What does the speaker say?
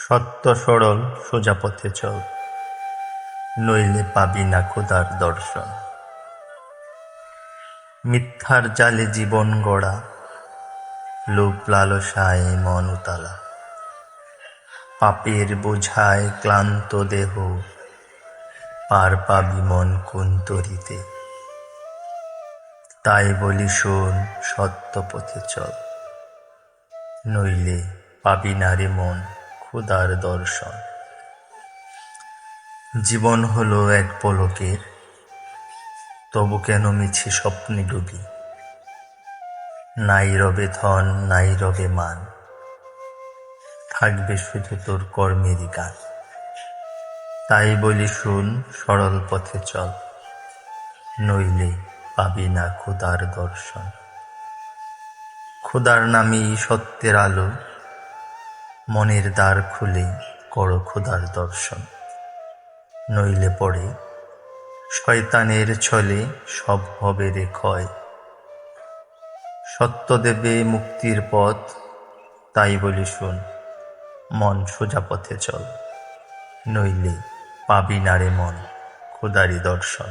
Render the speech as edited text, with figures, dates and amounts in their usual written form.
সত্য সরল সোজা পথে চল, নইলে পাবি না খোদার দর্শন। মিথ্যার জালে জীবন গড়া, লোভ লালসায় মন উতালা, পাপের বোঝায় ক্লান্ত দেহ, পার পাবি মন কোন তরিতে। তাই বলি শোন, সত্য পথে চল, নইলে পাবি না রে মন খোদার দর্শন। জীবন হলো এক পলকের, তবু কেন মিছে স্বপ্নে ডুবি। নাই রবে ধন, নাই রবে মান, থাকবে শুধু তোর কর্মেরই গান। তাই বলি শুন, সরল পথে চল, নইলে পাবি না খোদার দর্শন। খোদার নামেই সত্যের আলো, মনের দ্বার খুলে করো খোদার দর্শন। নইলে পড়ে শয়তানের ছলে সব হবে রে ক্ষয়। সত্য দেবে মুক্তির পথ, তাই বলি শুন, মন সোজা পথে চল, নইলে পাবি না রে মন খোদারি দর্শন।